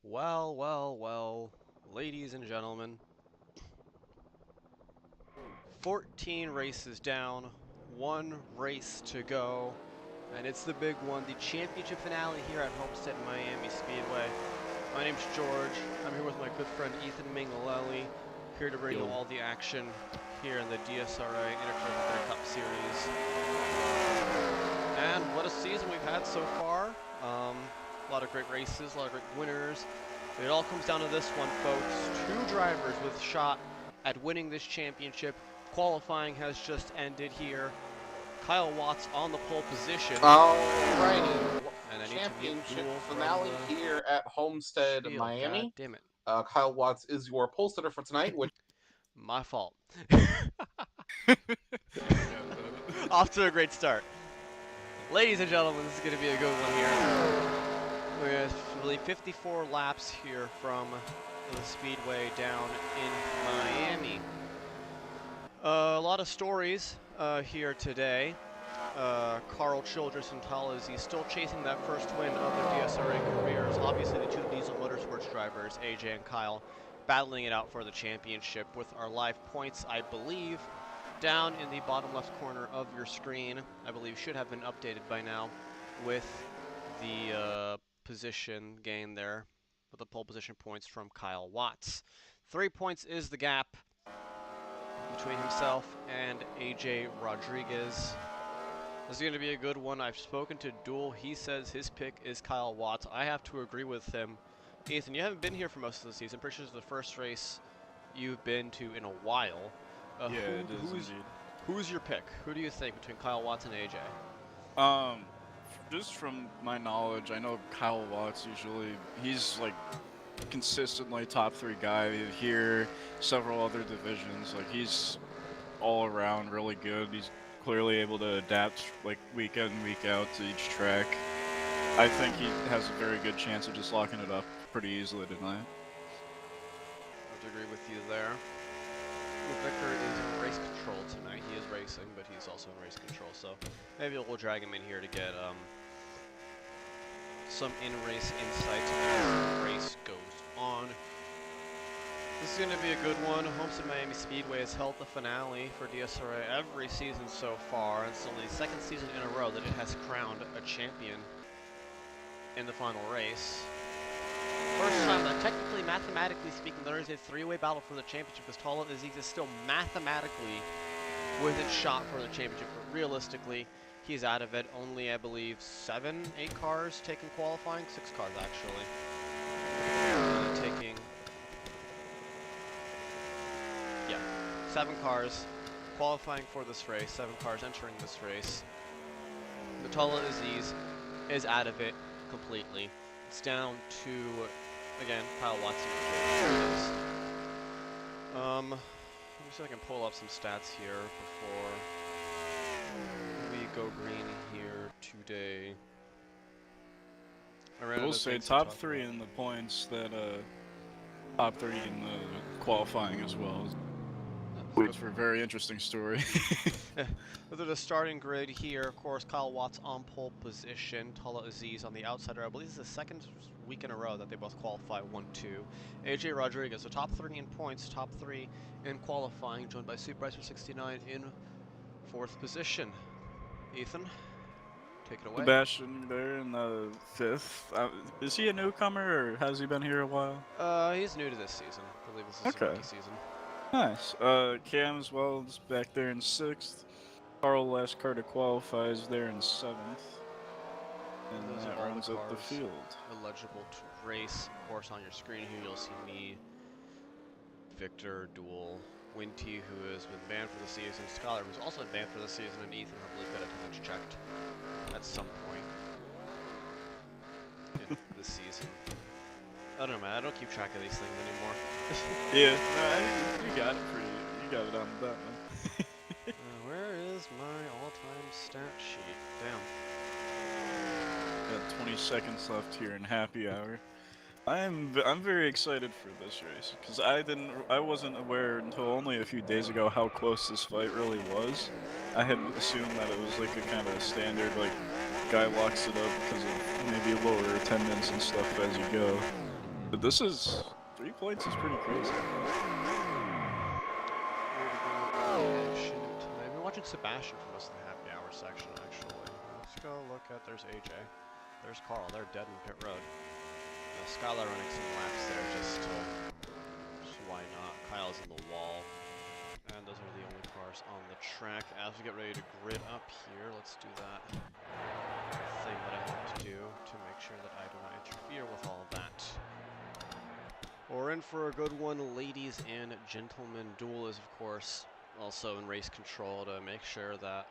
Well, ladies and gentlemen, 14 races down, one race to go, and it's the big one, the championship finale here at Homestead Miami Speedway. My name's George. I'm here with my good friend Ethan Mingalelli, here to bring you all the action here in the DSRA Interclub Cup Series. And what a season we've had so far. A lot of great races, a lot of great winners. It all comes down to this one, folks. Two drivers with shot at winning this championship. Qualifying has just ended here. Kyle Watts on the pole position. Alrighty, And I championship finale here at Homestead, Miami. God damn it. Kyle Watts is your pole sitter for tonight, which... My fault. Off to a great start. Ladies and gentlemen, this is going to be a good one here. We have really 54 laps here from the Speedway down in Miami. A lot of stories here today. Carl Childress and Talaz, he's still chasing that first win of their DSRA careers. Obviously, the two Diesel Motorsports drivers, AJ and Kyle, battling it out for the championship with our live points, I believe, down in the bottom left corner of your screen. I believe should have been updated by now with the position gain there with the pole position points from Kyle Watts. 3 points is the gap between himself and AJ Rodriguez. This is going to be a good one. I've spoken to Duel. He says his pick is Kyle Watts. I have to agree with him. Ethan, you haven't been here for most of the season. Pretty sure this is the first race you've been to in a while. Yeah, it is indeed. Who's your pick? Who do you think between Kyle Watts and AJ? Just from my knowledge, I know Kyle Watts usually, he's like consistently top 3 guy here, several other divisions. Like he's all around really good. He's clearly able to adapt like week in, week out to each track. I think he has a very good chance of just locking it up pretty easily tonight. I would agree with you there. Victor is in race control tonight. He is racing, but he's also in race control, so maybe we'll drag him in here to get some in-race insights as the race goes on. This is going to be a good one. Homestead Miami Speedway has held the finale for DSRA every season so far. It's only the second season in a row that it has crowned a champion in the final race. First time that technically, mathematically speaking, there is a 3-way battle for the championship because Tala Aziz is still mathematically within shot for the championship, but realistically, he's out of it. Only, I believe, 7, 8 cars taking qualifying. 6 cars, actually. Taking... Yeah, 7 cars qualifying for this race. 7 cars entering this race. The Tala Aziz is out of it completely. It's down to, again, Kyle Watson. Let me see if I can pull up some stats here before we go green here today. I will say top 3 in the points, that top 3 in the qualifying as well. Which for a very interesting story. With the starting grid here, of course, Kyle Watts on pole position, Tala Aziz on the outsider. I believe this is the second week in a row that they both qualify 1-2. AJ Rodriguez, so top 3 in points, top 3 in qualifying, joined by Super Racer 69 in 4th position. Ethan, take it away. Sebastian there in the 5th. Is he a newcomer, or has he been here a while? He's new to this season. I believe this is a rookie season. Nice. Cam as well is back there in 6th. Carl last car to qualify is there in 7th. And that rounds up the field. Eligible to race. Of course, on your screen here, you'll see me, Victor, Duel, Winty, who has been banned for the season, Scholar, who's also been banned for the season, and Ethan, I believe, got attendance checked at some point in the season. I don't know, man. I don't keep track of these things anymore. Yeah, no, you got it you got it on that one. Where is my all-time stat sheet? Damn. Got 20 seconds left here in happy hour. I'm very excited for this race because I wasn't aware until only a few days ago how close this fight really was. I had assumed that it was like a kind of standard like guy locks it up because of maybe lower attendance and stuff as you go. But this is 3 points is pretty crazy. I've been watching Sebastian for most of the happy hour section, actually. Let's go look at, there's AJ. There's Carl, they're dead in pit road. Skylar running some laps there, just why not? Kyle's in the wall. And those are the only cars on the track. As we get ready to grid up here, let's do that thing that I have to do to make sure that I do not interfere with all of that. We're in for a good one. Ladies and gentlemen, duel is, of course, also in race control to make sure that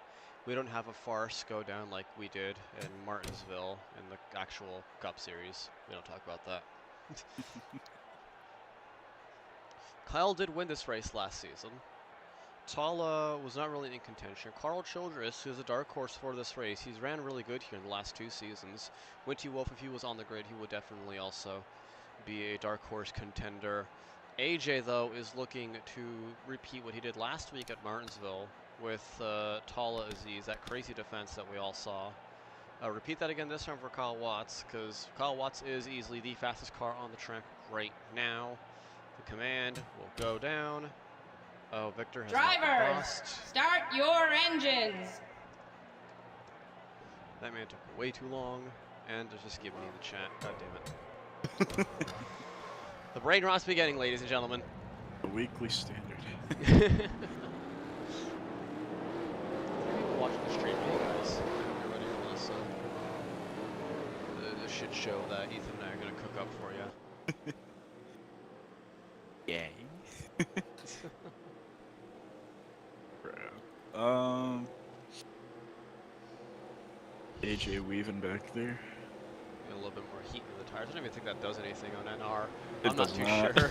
we don't have a farce go down like we did in Martinsville in the actual Cup Series. We don't talk about that. Kyle did win this race last season. Tala was not really in contention. Carl Childress is a dark horse for this race. He's ran really good here in the last 2 seasons. Winty Wolf, if he was on the grid, he would definitely also be a dark horse contender. AJ, though, is looking to repeat what he did last week at Martinsville with Tala Aziz, that crazy defense that we all saw. Repeat that again this time for Kyle Watts, because Kyle Watts is easily the fastest car on the track right now. The command will go down. Oh, Victor has Drivers, start your engines. That man took way too long, and just give me the chat. God damn it. The brain rot's beginning, ladies and gentlemen. The weekly standard. People watching the stream, you guys. I hope you're ready for this. The shit show that Ethan and I are gonna cook up for you. Yay. AJ weaving back there. A little bit more heat in the tires. I don't even think that does anything on NR. It I'm not does too not. sure.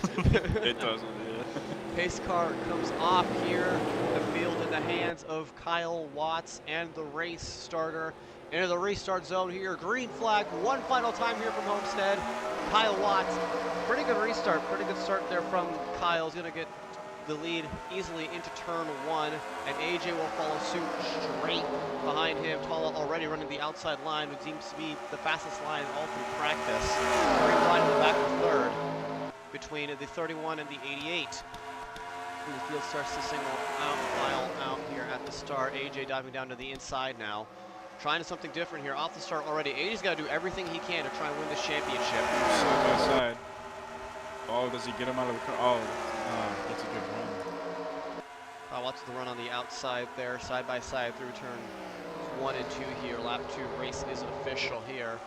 It doesn't, yeah. Pace car comes off here. The field in the hands of Kyle Watts and the race starter. Into the restart zone here. Green flag one final time here from Homestead. Kyle Watts. Pretty good restart. Pretty good start there from Kyle. He's going to get the lead easily into turn 1, and AJ will follow suit straight behind him. Tala already running the outside line, which seems to be the fastest line all through practice. 3 wide in the back of third between the 31 and the 88. And the field starts to single out, file out here at the start. AJ diving down to the inside now. Trying something different here off the start already. AJ's got to do everything he can to try and win this championship. Side by side. Oh, does he get him out of the car? Oh, that's a good run. Watch the run on the outside there, side by side through turn 1 and 2 here. Lap 2 race is official here.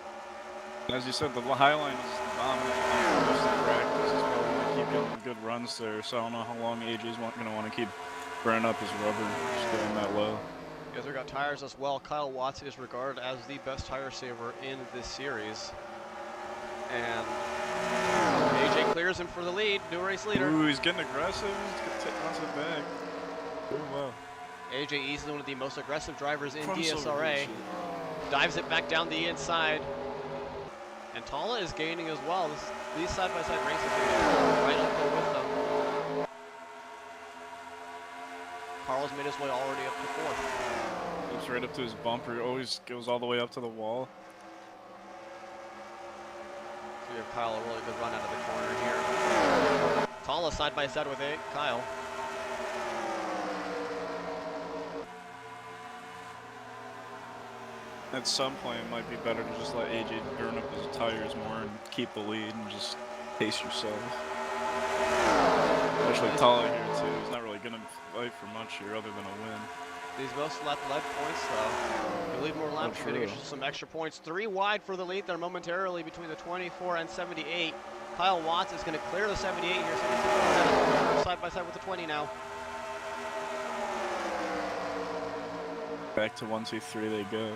As you said, the high line is dominant on most of the practice. He's probably going to keep getting good runs there, so I don't know how long AJ's going to want to keep burning up his rubber, just going that low. Because we got tires as well. Kyle Watts is regarded as the best tire saver in this series. And AJ clears him for the lead, new race leader. Ooh, he's getting aggressive. He's going to take onto the back. Oh, wow. AJ easily one of the most aggressive drivers in DSRA. Dives it back down the inside. And Tala is gaining as well. These side-by-side races are right up there with them. Carl's made his way already up to 4th. Goes right up to his bumper. Always goes all the way up to the wall. So we have Kyle a really good run out of the corner here. Tala side-by-side with Kyle. At some point, it might be better to just let AJ burn up his tires more and keep the lead and just pace yourself. Especially Tala here too. He's not really gonna fight for much here other than a win. These most lap led points though. You lead more laps, you're gonna get you some extra points. 3 wide for the lead there momentarily between the 24 and 78. Kyle Watts is gonna clear the 78 here. 76 side by side with the 20 now. Back to 1, 2, 3 they go.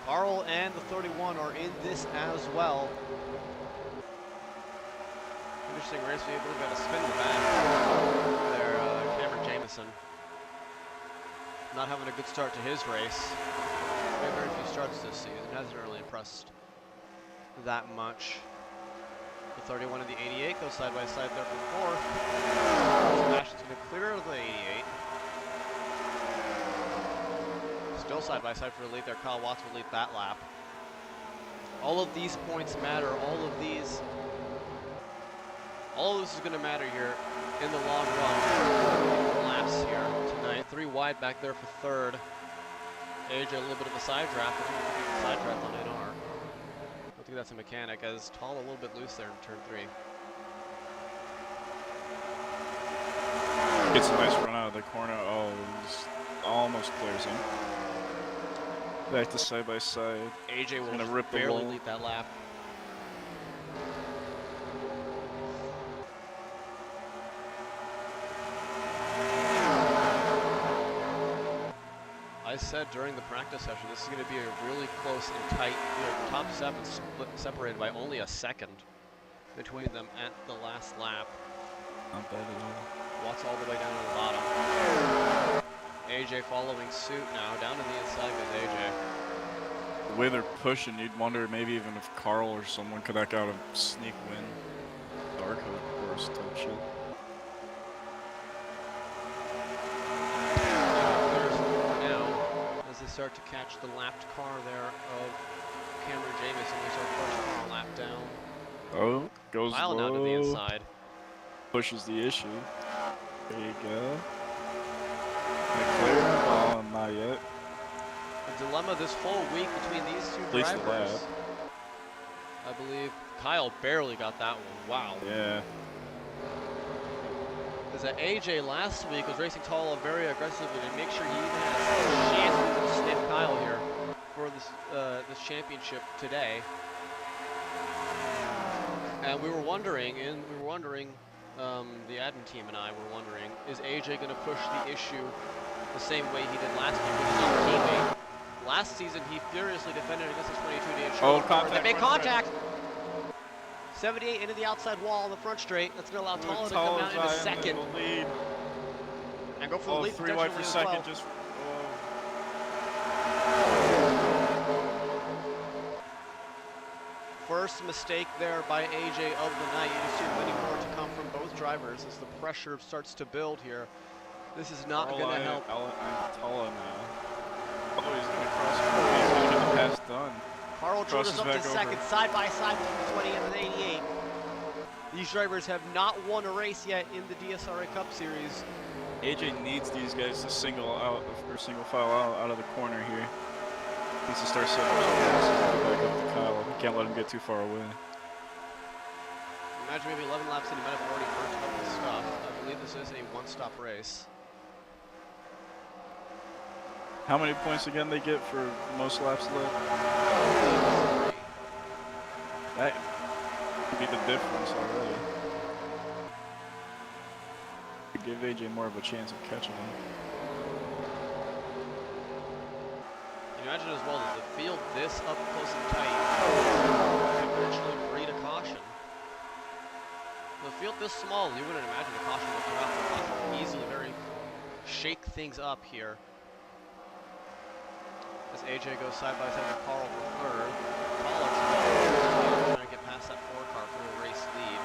Carl and the 31 are in this as well. Interesting race. We believe got to spin the back there. Cameron Jamison not having a good start to his race. Very few starts this season. Hasn't really impressed that much. The 31 and the 88 go side by side there for 4th. Sebastian's going to clear the 88. Still side by side for the lead there. Kyle Watts will lead that lap. All of these points matter. All of these All of this is going to matter here in the long run. Laps here tonight. 3 wide back there for third. AJ a little bit of a side draft. I think it's a side draft on NR. I think that's a mechanic, as Tall a little bit loose there in turn 3. Gets a nice run out of the corner. Oh, just almost clears him. Back to side by side. AJ will gonna rip the barely wall. lead that lap. I said during the practice session, this is going to be a really close and tight, top 7 separated by only a second between them at the last lap. Not bad at all. Watts all the way down to the bottom. AJ following suit now, down to the inside with AJ. The way they're pushing, you'd wonder maybe even if Carl or someone could back out a sneak win. Dark horse type shit. Start to catch the lapped car there of Cameron Jamison. We start pushing our lap down. Oh, goes Mile low. now to the inside. Pushes the issue. There you go. Clear. Oh, not yet. The dilemma this whole week between these two At least the drivers. lap. I believe Kyle barely got that one. Wow. Yeah. Is that AJ last week was racing Tall very aggressively to make sure he even has a chance to sniff Kyle here for this championship today. And we were wondering, the admin team and I were wondering, is AJ going to push the issue the same way he did last week with his own teammate? Last season, he furiously defended against his 22 to ensure contact, they made contact. 78 into the outside wall on the front straight. That's going to allow Tala to come out in a second. Lead. And go for the lead 3 wide for second. well. Just. First mistake there by AJ of the night. You see many more to come from both drivers as the pressure starts to build here. This is not going to help. Tala now. Oh, he's going to cross. He's going to get the pass done. Carl Jordan's up to second, over. side by side with 20 and an 88. These drivers have not won a race yet in the DSRA Cup Series. AJ needs these guys to single file out of the corner here. Needs to start setting back up to Kyle. He can't let him get too far away. Imagine maybe 11 laps in, he might have already burnt up his stuff. I believe this is a one-stop race. How many points again they get for most laps left? That could be the difference already. Could give AJ more of a chance of catching him. Can you imagine as well that the field this up close and tight could potentially breed a caution? The field this small, you wouldn't imagine a caution would come out. The caution would easily shake things up here. As AJ goes side by side with Carl for third. Collards trying to get past that 4 car for a race lead.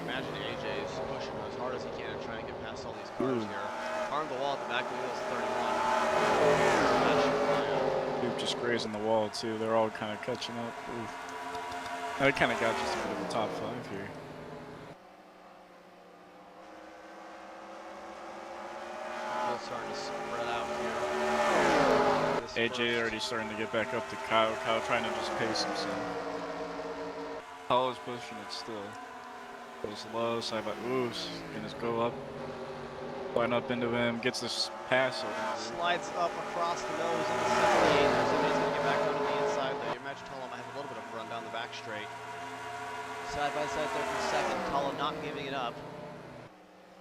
Imagine AJ's pushing as hard as he can and trying to get past all these cars here. Arm the wall at the back of the wheels, 31. Dude just grazing the wall too. They're all kind of catching up. Ooh. I kind of got just a bit of a top 5 here. Starting to spread out here. AJ already starting to get back up to Kyle. Kyle trying to just pace himself. Kyle is pushing it still. Goes low, side by. Ooh, gonna just go up. Line up into him, gets this pass over. Slides up across the nose of the 78. There's somebody's gonna get back onto the inside there. You imagine Tala might have a little bit of a run down the back straight. Side by side there for second. Tala not giving it up.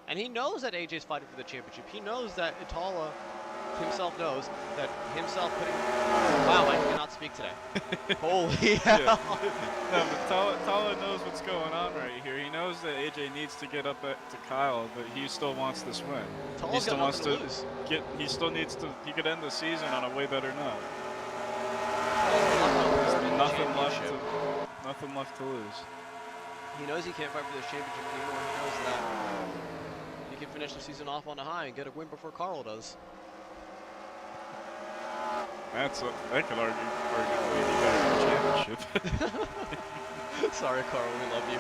And he knows that AJ's fighting for the championship. He knows that Itala himself knows that putting... Wow, I cannot speak today. Holy hell. No, but Tala knows what's going on right here. He knows that AJ needs to get up to Kyle, but he still wants this win. Tala's he still got wants to lose. he still needs to, he could end the season on a way better note. Nothing left to lose. He knows he can't fight for this championship anymore. He knows that he can finish the season off on a high and get a win before Carl does. I could argue you got a championship. Sorry, Carl, we love you.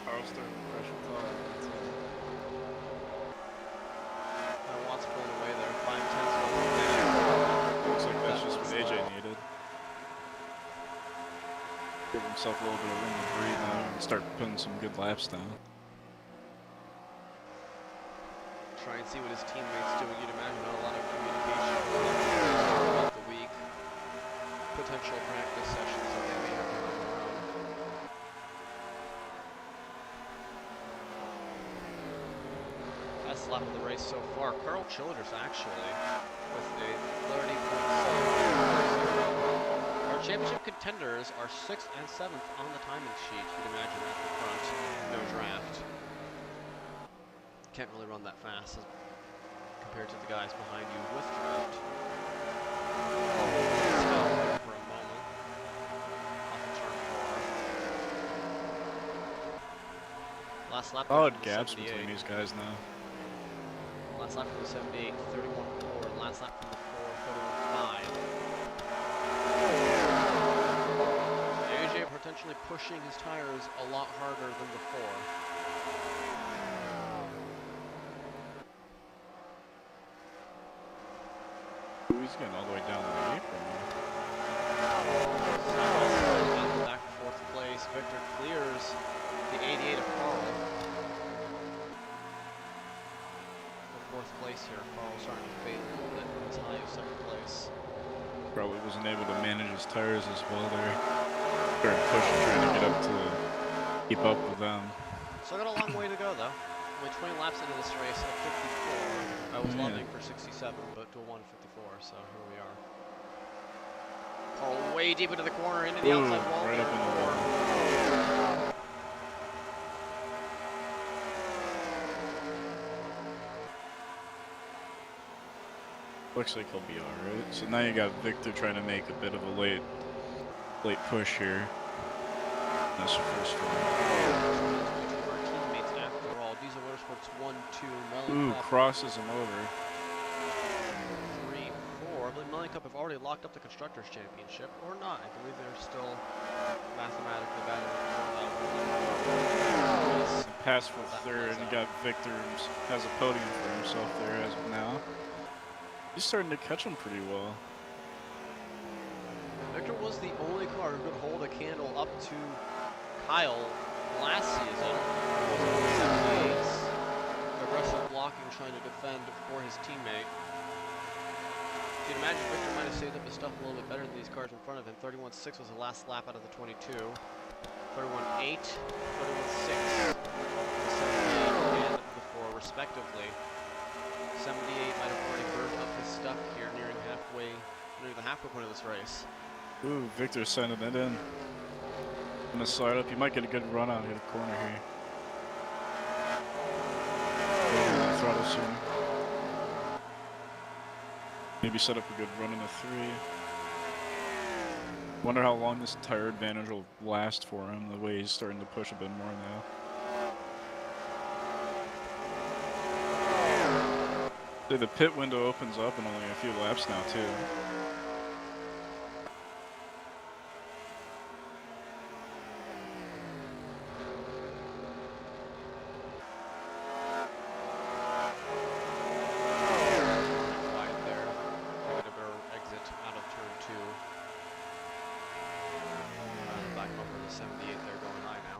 Carl's starting to pressure talk. Watts pulling away there, 5/10. Looks like that's just what AJ needed. Give himself a little bit of room to breathe now and start putting some good laps down. Try and see what his teammates doing. You'd imagine a lot of communication throughout the week. Potential practice sessions that they may have going around. Best lap of the race so far. Carl Childers actually with a 30.7. Our championship contenders are 6th and 7th on the timing sheet. You'd imagine at the front. No draft. Can't really run that fast compared to the guys behind you with draft. For a moment. Off of turn 4. Last lap. Solid gaps between these guys now. Last lap from the 78, 31.4, and last lap from the 4, 31.5. AJ potentially pushing his tires a lot harder than the 4. He's getting all the way down to the apron. Back to 4th place. Victor clears the 88 of Carl. For 4th place here. Carl starting to fade a little bit as high as 2nd place. Probably wasn't able to manage his tires as well there. Started pushing, trying to get up to keep up with them. Still got a long way to go though. Only 20 laps into this race at 54. I was loving for 67, but to a 154, so here we are. Carl way deep into the corner, into the outside wall. Right up in the wall. Looks like he'll be alright. So now you got Victor trying to make a bit of a late push here. That's the first one. Our teammates after all. Diesel Motorsports 1-2. Ooh, crosses him over. 3-4. I believe Melon Cup have already locked up the Constructors' Championship, or not. I believe they're still mathematically battling for that. Pass for third, and you got Victor has a podium for himself there as of now. He's starting to catch him pretty well. Victor was the only car who could hold a candle up to Kyle last season. 78's aggressive blocking, trying to defend for his teammate. You'd imagine Victor might have saved up his stuff a little bit better than these cars in front of him. 31.6 was the last lap out of the 22. 31.8, 31.6, 78, and the 4 respectively. 78 might have already burned up his stuff here near the halfway point of this race. Ooh, Victor's sending it in. Gonna slide up. He might get a good run out of the corner here. Throttle soon. Maybe set up a good run in the 3. Wonder how long this tire advantage will last for him, the way he's starting to push a bit more now. The pit window opens up in only a few laps now too. Quiet there. Maybe a better exit out of turn 2. Back up for the 78 there, going high now.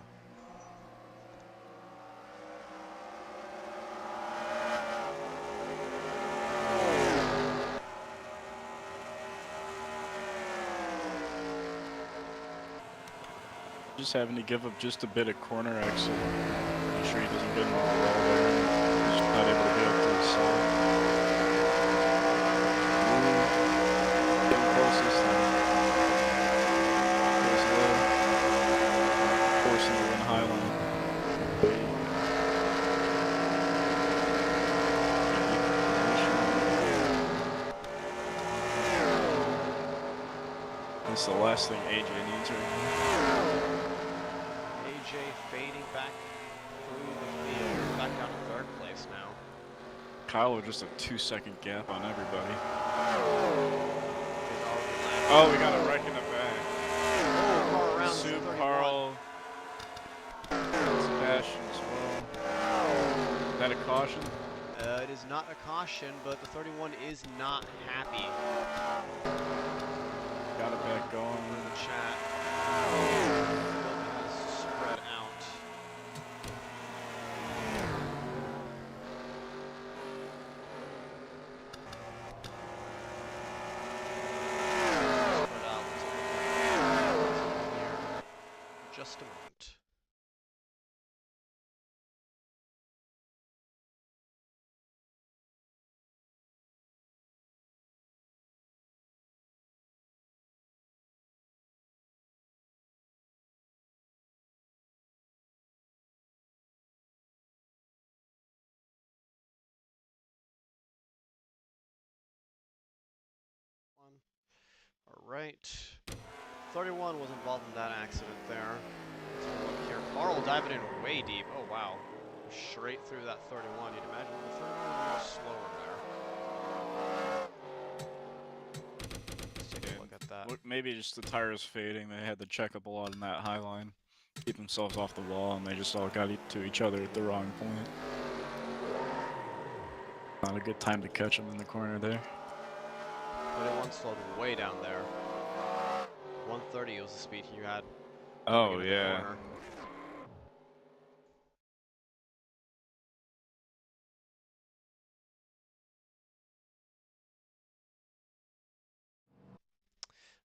Just having to give up just a bit of corner exit. Make sure he doesn't get in the wall there. He's not able to get up to the side. Getting close this time. Goes low. Forcing the run high line. That's the last thing AJ needs right now. AJ fading back through the field, back down to 3rd place now. Kyle with just a 2-second gap on everybody. Oh, we got a wreck in the back. Oh, Carl around. Soup, Carl. Sebastian as well. Is that a caution? It is not a caution, but the 31 is not happy. Got it back going. In the chat. Spread out. Spread out. Just a moment. All right. 31 was involved in that accident there. Let's have a look here. Carl diving in way deep. Oh, wow. Straight through that 31. You'd imagine the 31 was slower there. Let's take a look at that. Look, maybe just the tires fading. They had to check up a lot in that high line. Keep themselves off the wall, and they just all got to each other at the wrong point. Not a good time to catch them in the corner there. 21 slowed way down there. 130 was the speed you had. Oh, yeah.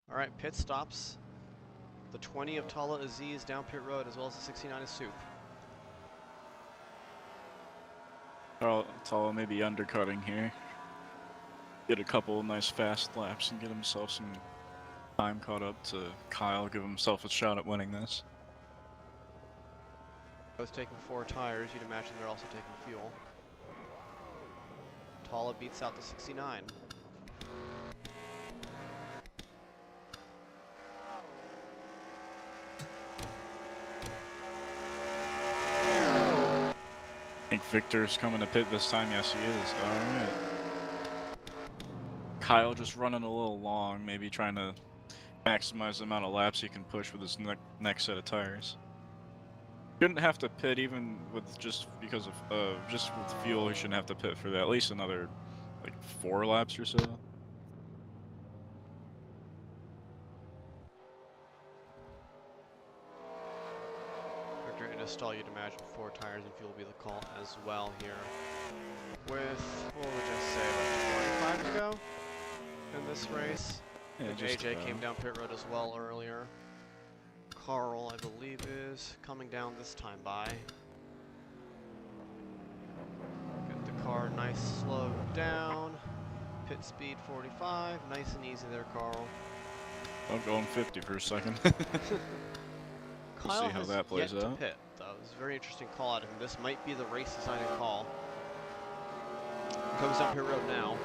All right, pit stops. The 20 of Tala Aziz down pit road, as well as the 69 of Soup. Tala maybe undercutting here. Get a couple nice fast laps and get himself some time caught up to Kyle, give himself a shot at winning this. Both taking 4 tires, you'd imagine they're also taking fuel. Tala beats out the 69. I think Victor's coming to pit this time. Yes, he is. Alright. Kyle just running a little long, maybe trying to maximize the amount of laps he can push with his next set of tires. Shouldn't have to pit even with just because of just with fuel. He shouldn't have to pit for that. At least another like 4 laps or so. Victor in a stall, you'd imagine 4 tires and fuel will be the call as well here. With, what would I say, about 25 to go in this race? Yeah, AJ came down pit road as well earlier. Carl, I believe, is coming down this time by. Get the car nice slow down. Pit speed 45. Nice and easy there, Carl. I'm going 50 for a second. Kyle see how that plays yet out. To pit, though. It was a very interesting call out of him. This might be the race deciding call. Comes down pit road now.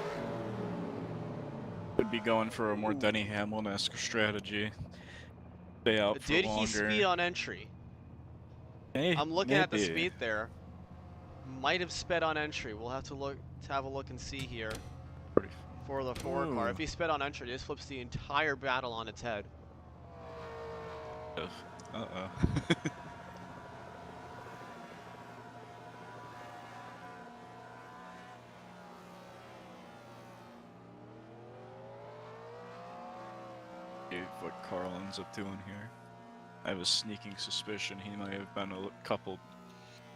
Could be going for a more Denny Hamlin-esque strategy. Stay out for Did longer. he speed on entry? Hey, I'm looking maybe. at the speed there. Might have sped on entry. We'll have to have a look and see here for the forward car. If he sped on entry, this flips the entire battle on its head. Uh-oh. What Carl ends up doing here. I have a sneaking suspicion he might have been a couple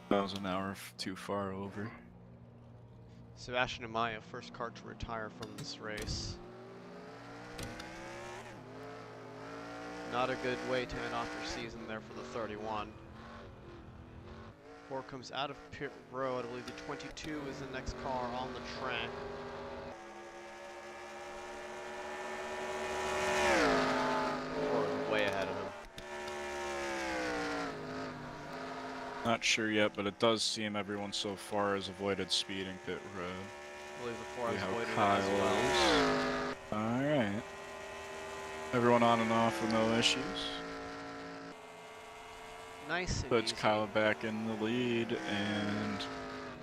miles an hour too far over. Sebastian Amaya, first car to retire from this race. Not a good way to end off your season there for the 31. 4 comes out of pit road. I believe the 22 is the next car on the track. Way ahead of him. Not sure yet, but it does seem everyone so far has avoided speeding pit road. I believe the 4 has avoided it Kyle as well. Alright. Everyone on and off with no issues. Nice and Puts easy. Kyle back in the lead, and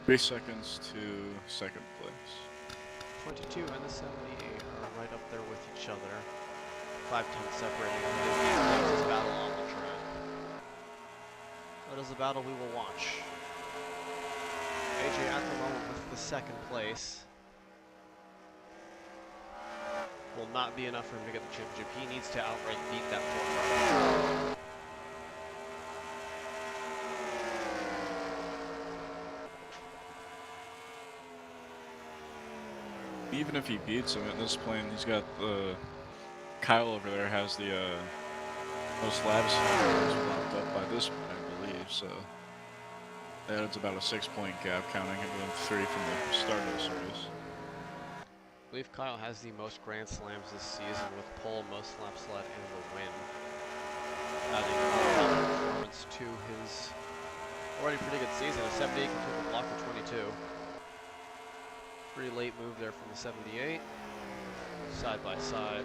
3 seconds to second place. 22 and the 78 are right up there with each other. 5 tenths separating this battle on the track. That is a battle we will watch. AJ at the moment with the second place. Will not be enough for him to get the championship. He needs to outright beat that 4 car. Even if he beats him at this point, he's got the Kyle over there has the most laps locked up by this point, I believe. So that's about a 6-point gap, counting him with 3 from the start of this race. I believe Kyle has the most Grand Slams this season with pole, most laps led, and the win. Adding a performance to his already pretty good season. A 78 can flip a block for 22. Pretty late move there from the 78. Side by side.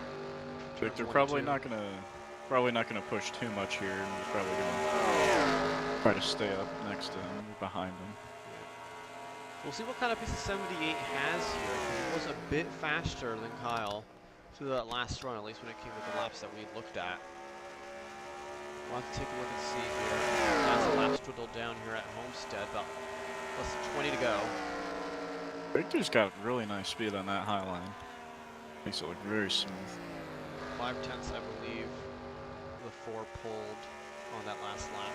Victor probably not gonna push too much here, and he's probably gonna try to stay up next to him, behind him. We'll see what kind of pace the 78 has here, because it was a bit faster than Kyle through that last run, at least when it came to the laps that we looked at. We'll have to take a look and see here. As the laps dwindle down here at Homestead, about less than 20 to go. Victor's got really nice speed on that high line. Makes it look very smooth. 5 tenths, I believe, the 4 pulled on that last lap.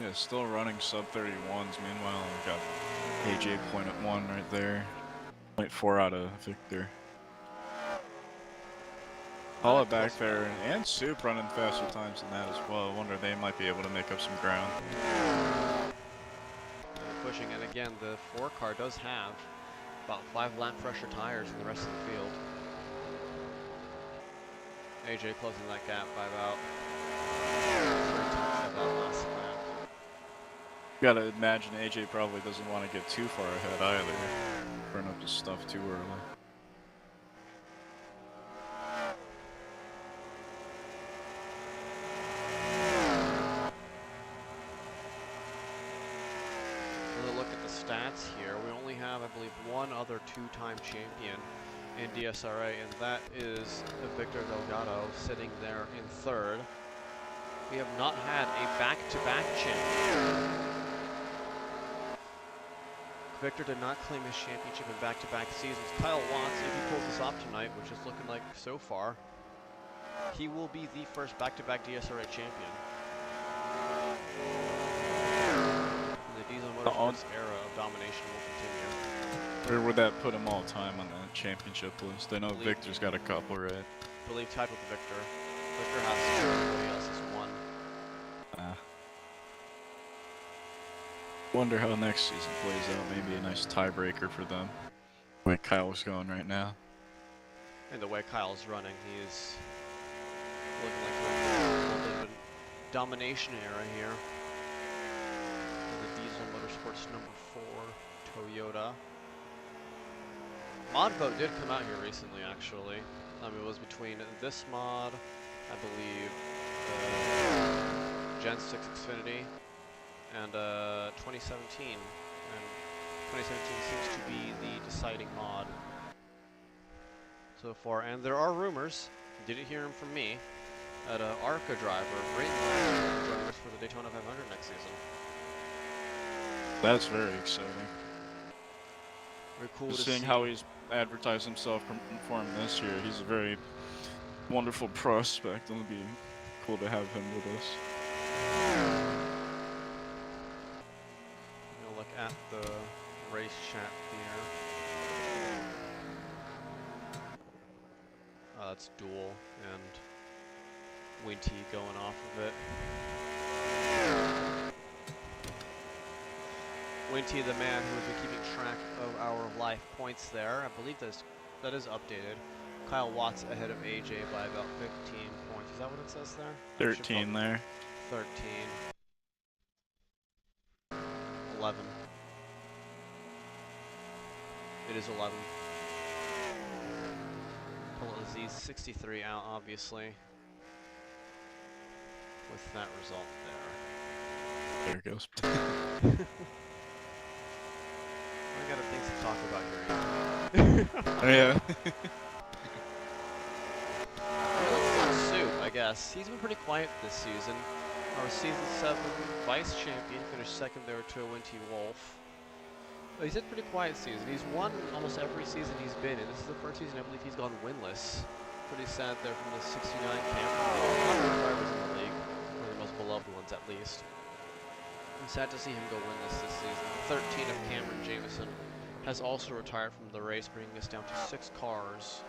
Yeah, still running sub 31s. Meanwhile, we've got AJ point at 1 right there. 0.4 out of Victor. Haul it back there, and Soup running faster times than that as well. I wonder if they might be able to make up some ground. Pushing, and again, the 4 car does have about 5 lap pressure tires in the rest of the field. AJ closing that gap by about 3 tenths of that last lap. You gotta imagine AJ probably doesn't want to get too far ahead either. Burn up his stuff too early. Look at the stats here. We only have, I believe, one other 2-time champion in DSRA, and that is Victor Delgado sitting there in 3rd. We have not had a back-to-back champion. Victor did not claim his championship in back-to-back seasons. Kyle Watts, if he pulls this off tonight, which is looking like so far, he will be the first back-to-back DSRA champion. The Diesel Motorsports era of domination will continue. Where would that put him all time on the championship list? I know Victor's got a couple, right? I believe tied with Victor. Victor has 2, everybody else has 1. Wonder how next season plays out. Maybe a nice tiebreaker for them. The way Kyle's going right now. And the way Kyle's running, he is looking like a little bit of a domination era here. And the Diesel Motorsports number 4 Toyota. Mod vote did come out here recently, actually. It was between this mod, I believe, Gen 6 Xfinity, and 2017. And 2017 seems to be the deciding mod so far. And there are rumors, didn't hear them from me, that ARCA driver, Brayton, will join us for the Daytona 500 next season. That's very exciting. Very cool to Seeing see. how he's advertised himself for him this year, he's a very wonderful prospect. It'll be cool to have him with us. Look at the race chat here. That's Duel and Winty going off of it. Winty, the man who has been keeping track of our life points there. I believe that is updated. Kyle Watts ahead of AJ by about 15 points. Is that what it says there? 13 there. 13. 11. It is 11. Pull Aziz 63 out, obviously, with that result there. There it goes. We got things to talk about here. Yeah. Let's talk Soup, I guess. He's been pretty quiet this season. Our Season 7 vice champion finished second there to a Winty Wolf. But he's had a pretty quiet season. He's won almost every season he's been in. This is the first season I believe he's gone winless. Pretty sad there from the 69 camp. One of the drivers in the league. One of the most beloved ones, at least. I'm sad to see him go winless this season. 13 of Cameron Jameson has also retired from the race, bringing us down to 6 cars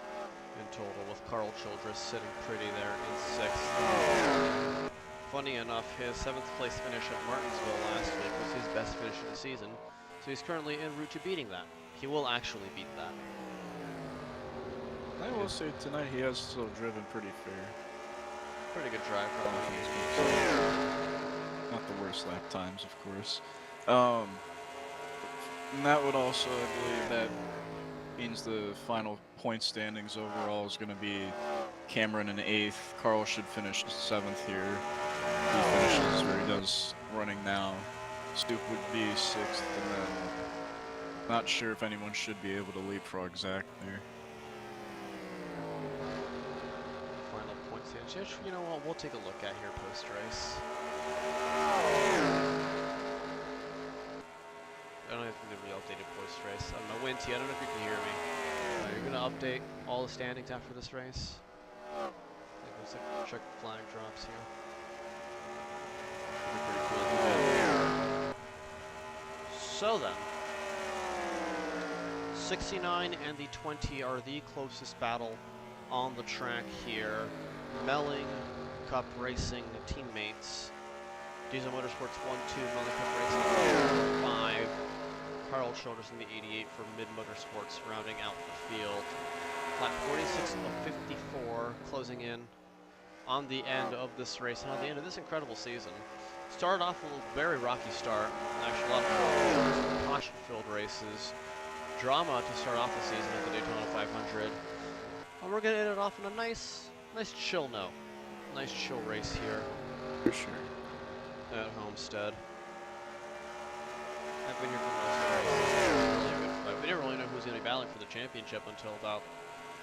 in total, with Carl Childress sitting pretty there in 6th. Funny enough, his 7th place finish at Martinsville last week was his best finish of the season, so he's currently en route to beating that. He will actually beat that. I will say tonight he has still driven pretty fair. Pretty good drive for him. Not the worst lap times, of course. And that would also, I believe, that means the final point standings overall is going to be Cameron in 8th. Carl should finish 7th here. He finishes where he does running now. Stoop would be 6th, and then not sure if anyone should be able to leapfrog Zach there. Final point standings. You know what? We'll take a look at here post-race. I don't think they'll be updated post-race. I'm a Winty. I don't know if you can hear me. You're gonna update all the standings after this race. I think looks like check flag drops here. Pretty cool. So then, 69 and the 20 are the closest battle on the track here. Melling Cup Racing teammates. Diesel Motorsports 1-2, Melling Cup Racing 5. Carl Childress in the 88 for Mid Motorsports, rounding out the field. Lap 46 of 54, closing in on the end of this race and on the end of this incredible season. Started off with a very rocky start. Actually, a lot of caution-filled races. Drama to start off the season at the Daytona 500. And we're going to end it off on a nice chill note. Nice chill race here. For sure. At Homestead. I've been here for most of the race. We didn't really know who was going to be battling for the championship until about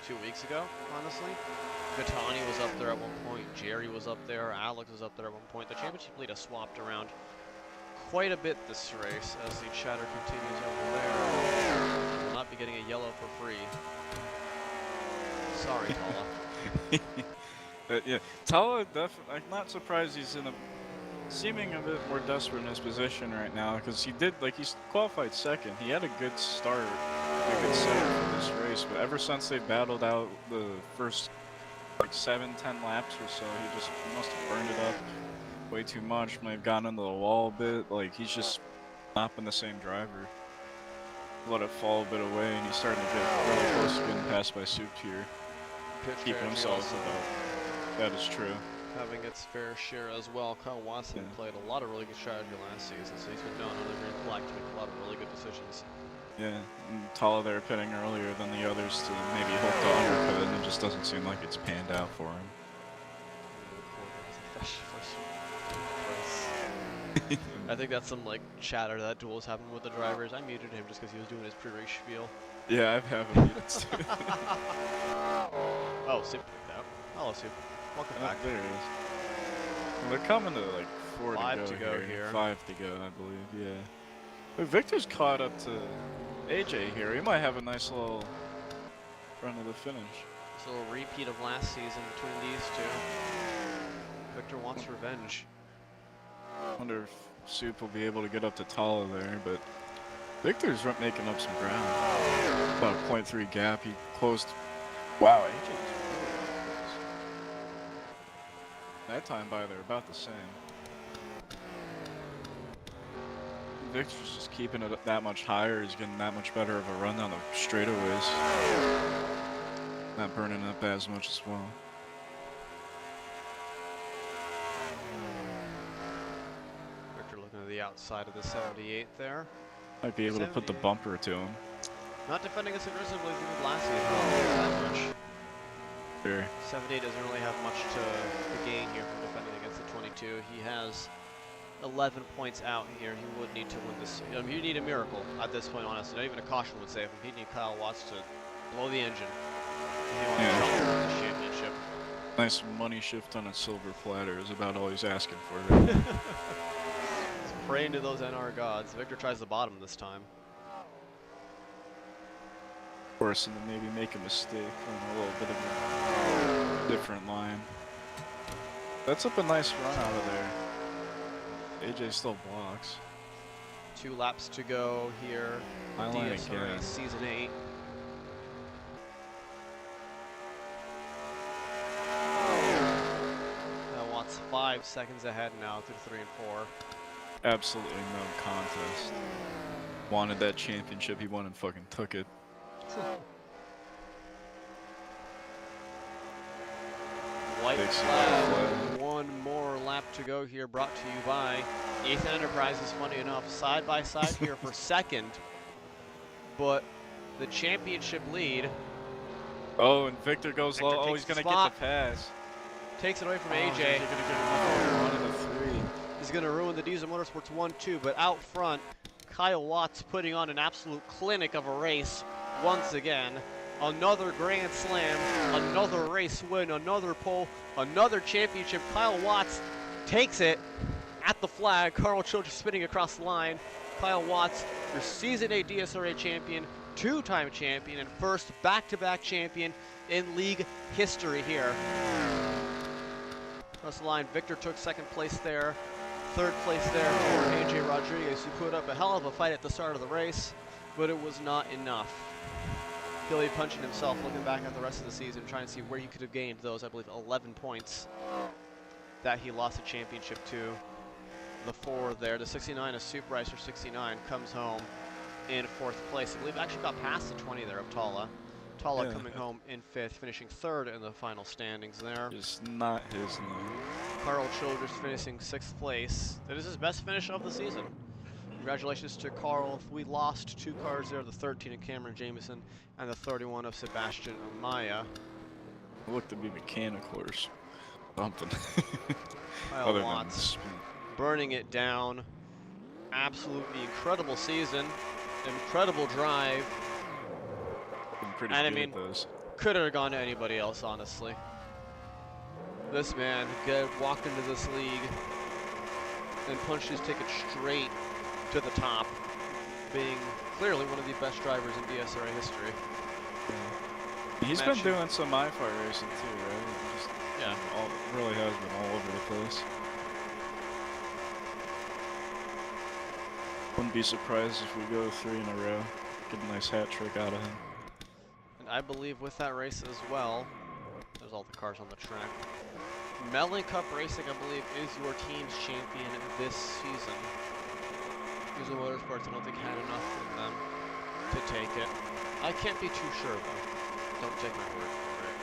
2 weeks ago, honestly. Gattani was up there at one point, Jerry was up there, Alex was up there at one point. The championship lead has swapped around quite a bit this race as the chatter continues over there. Will not be getting a yellow for free. Sorry, Tala. But yeah, Tala I'm not surprised he's in a seeming a bit more desperate in his position right now, because he's qualified 2nd. He had a good start, a good setup for this race, but ever since they battled out the first like 7-10 laps or so, he must have burned it up way too much. May have gotten into the wall a bit. Like, he's just not been the same driver. Let it fall a bit away, and he's starting to get really close to getting passed by Soup here. Keeping himself about. That is true. Having its fair share as well. Kyle Watson played a lot of really good strategy last season, so he's been known on the green flag to make a lot of really good decisions. Yeah, and Tala there pitting earlier than the others to maybe hope to undercut, and it just doesn't seem like it's panned out for him. I think that's some like chatter that duels happened with the drivers. I muted him just because he was doing his pre-race spiel. Yeah, I've had him muted too. Oh, Soup picked out. Hello, Soup. Welcome back. There he is. Well, they're coming to like 4 to go here. 5 to go, I believe, yeah. But Victor's caught up to AJ here. He might have a nice little run to the finish. It's a little repeat of last season between these two. Victor wants revenge. Wonder if Soup will be able to get up to Tala there, but Victor's making up some ground. About a 0.3 gap. He closed. Wow, AJ's really close. That time by they're about the same. Victor's just keeping it that much higher. He's getting that much better of a run down the straightaways. Not burning up as much as well. Victor looking to the outside of the 78 there. Might be able to put the bumper to him. Not defending as aggressively as he did last season. That much. Sure. 78 doesn't really have much to gain here from defending against the 22. He has 11 points out here. He would need to win this. You need a miracle at this point, honestly. Not even a caution would save him. He'd need Kyle Watts to blow the engine. If he wants to jump for the championship. Nice money shift on a silver platter is about all he's asking for. Right? He's praying to those NR gods. Victor tries the bottom this time. Of course, and then maybe make a mistake on a little bit of a different line. That's up a nice run out of there. AJ still blocks. 2 laps to go here. I line DSRA again. Season 8. Watts 5 seconds ahead now through 3 and 4. Absolutely no contest. Wanted that championship, he won and fucking took it. White flag. 1 more lap to go here, brought to you by Ethan Enterprises. Funny enough, side by side here for second, but the championship lead. Oh, and Victor goes low. Oh, he's gonna get the pass. Takes it away from AJ. AJ. He's gonna get another run in the 3. He's gonna ruin the Diesel Motorsports 1-2, but out front, Kyle Watts putting on an absolute clinic of a race once again. Another Grand Slam, another race win, another pole, another championship. Kyle Watts takes it at the flag. Carl Childress spinning across the line. Kyle Watts, your Season 8 DSRA champion, 2-time champion, and first back-to-back champion in league history here. Across the line, Victor took 2nd place there. 3rd place there for AJ Rodriguez, who put up a hell of a fight at the start of the race, but it was not enough. He'll be punching himself, looking back at the rest of the season, trying to see where he could have gained those, I believe, 11 points that he lost the championship to. The 4 there, the 69, a Super Racer 69, comes home in 4th place. I believe actually got past the 20 there of Tala. Tala coming home in 5th, finishing 3rd in the final standings there. Just not his name. Carl Childress finishing 6th place. That is his best finish of the season. Congratulations to Carl. We lost 2 cars there, the 13 of Cameron Jameson and the 31 of Sebastian Amaya. Look to be mechanical or something. Kyle Watts burning it down. Absolutely incredible season. Incredible drive. Been pretty And I good mean, at those. couldn't have gone to anybody else, honestly. This man walked into this league and punched his ticket straight to the top, being clearly one of the best drivers in DSRA history. Yeah. He's been doing some iFi racing too, right? Just, yeah. Really has been all over the place. Wouldn't be surprised if we go 3 in a row. Get a nice hat trick out of him. And I believe with that race as well, there's all the cars on the track. Melon Cup Racing, I believe, is your team's champion this season. Diesel Motorsports, I don't think had enough of them to take it. I can't be too sure though. Don't take my word for it.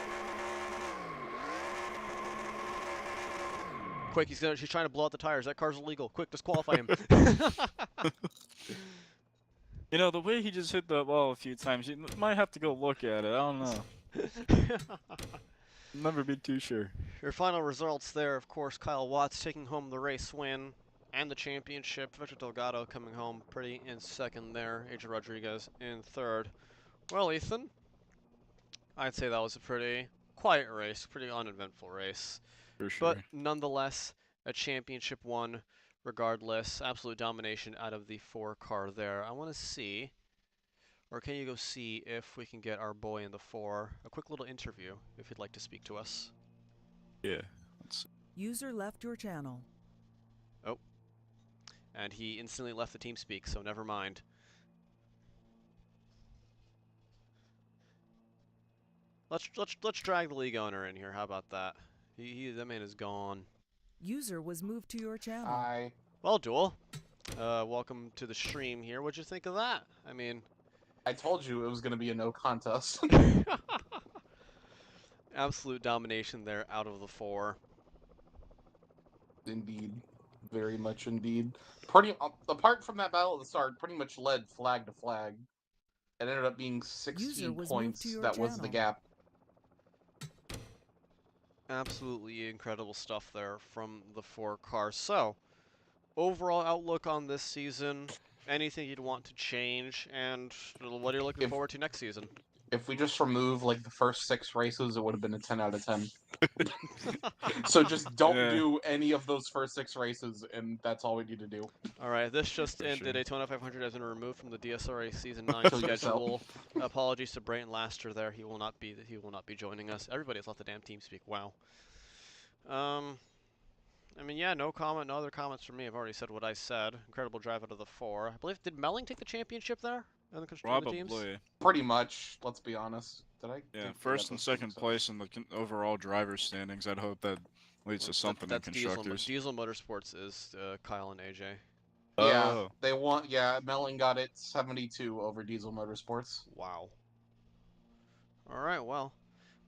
Quick, she's trying to blow out the tires. That car's illegal. Quick, disqualify him. You know, the way he just hit the wall a few times, you might have to go look at it. I don't know. Never been too sure. Your final results there, of course, Kyle Watts taking home the race win and the championship. Victor Delgado coming home pretty in 2nd there. AJ Rodriguez in 3rd. Well, Ethan, I'd say that was a pretty quiet race, pretty uneventful race. For sure. But nonetheless, a championship won regardless. Absolute domination out of the 4 car there. I want to see, or can you go see if we can get our boy in the 4? A quick little interview, if you'd like to speak to us. Yeah. User left your channel. Oh. And he instantly left the TeamSpeak, so never mind. Let's drag the league owner in here. How about that? That man is gone. User was moved to your channel. Hi. Well, Duel, welcome to the stream here. What'd you think of that? I mean, I told you it was going to be a no contest. absolute domination there out of the 4. Indeed. Very much indeed. Pretty apart from that battle at the start, pretty much led flag to flag. It ended up being 16 points. That was the gap. Absolutely incredible stuff there from the 4 cars. So, overall outlook on this season, anything you'd want to change, and what are you looking forward to next season? If we just remove like the first 6 races, it would have been a 10 out of 10. So just don't do any of those first 6 races, and that's all we need to do. All right, this just For in: sure. the Daytona 500 has been removed from the DSRA Season 9 Kill yourself. schedule. Apologies to Brayton Laster there. He will not be joining us. Everybody's left the damn team speak. Wow. I mean, yeah, no other comments from me. I've already said what I said. Incredible drive out of the 4. I believe, did Melling take the championship there? In the teams? Probably. Pretty much, let's be honest. Did I? Yeah, first and second place in the overall driver standings. I'd hope that leads to something in constructors. Diesel Motorsports is Kyle and AJ. Yeah, Oh. they won. Yeah, Melling got it 72 over Diesel Motorsports. Wow. All right, well,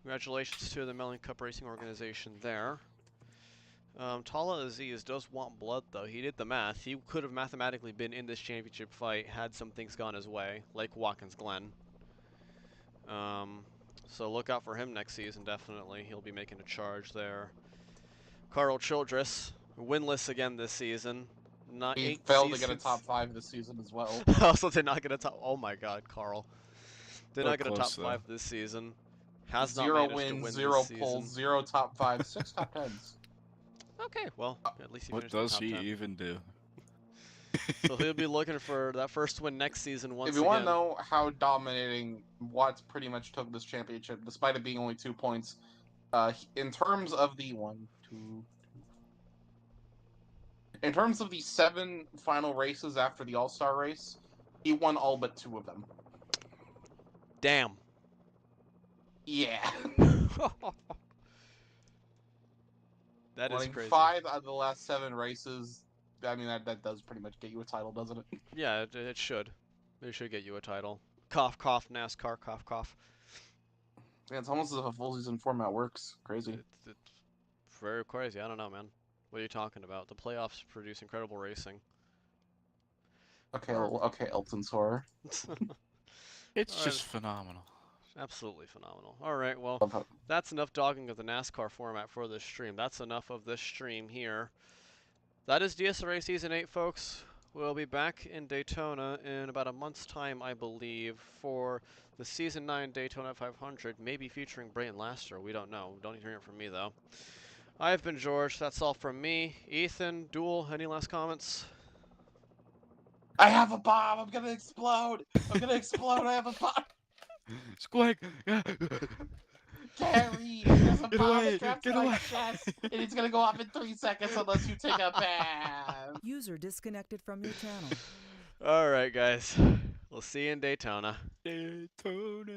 congratulations to the Melling Cup Racing organization there. Tala Aziz does want blood, though. He did the math. He could have mathematically been in this championship fight had some things gone his way, like Watkins Glen. So look out for him next season, definitely. He'll be making a charge there. Carl Childress, winless again this season. He failed to get a top 5 this season as well. Also did not get a top... Oh my god, Carl. Did not get a top 5 this season. Has not 0 managed wins, to win 0 this pulls, season. 0 top 5, 6 top 10s. Okay, well, at least he What finished in the does top he 10. even do? So he'll be looking for that first win next season once If you again. want to know how dominating Watts pretty much took this championship, despite it being only 2 points, in terms of the in terms of the 7 final races after the All-Star race, he won all but 2 of them. Damn. Yeah. That is Winning crazy. 5 out of the last 7 races, I mean, that does pretty much get you a title, doesn't it? Yeah, it should. It should get you a title. Cough, cough, NASCAR, cough, cough. Yeah, it's almost as if a full season format works. Crazy. It's very crazy. I don't know, man. What are you talking about? The playoffs produce incredible racing. Okay, okay, Elton's horror. It's just phenomenal. Absolutely phenomenal. All right, well, Love how- that's enough dogging of the NASCAR format for this stream. That's enough of this stream here. That is DSRA Season 8, folks. We'll be back in Daytona in about a month's time, I believe, for the Season 9 Daytona 500, maybe featuring Brayton Laster. We don't know. Don't hear it from me, though. I've been George. That's all from me. Ethan, Duel, any last comments? I have a bomb! I'm gonna explode! I'm gonna explode! I have a bomb! Squig! Gary! There's a Get bomb away, strapped get to my away. chest! And it's gonna go off in 3 seconds unless you take a bath! User disconnected from your channel. All right, guys. We'll see you in Daytona. Daytona.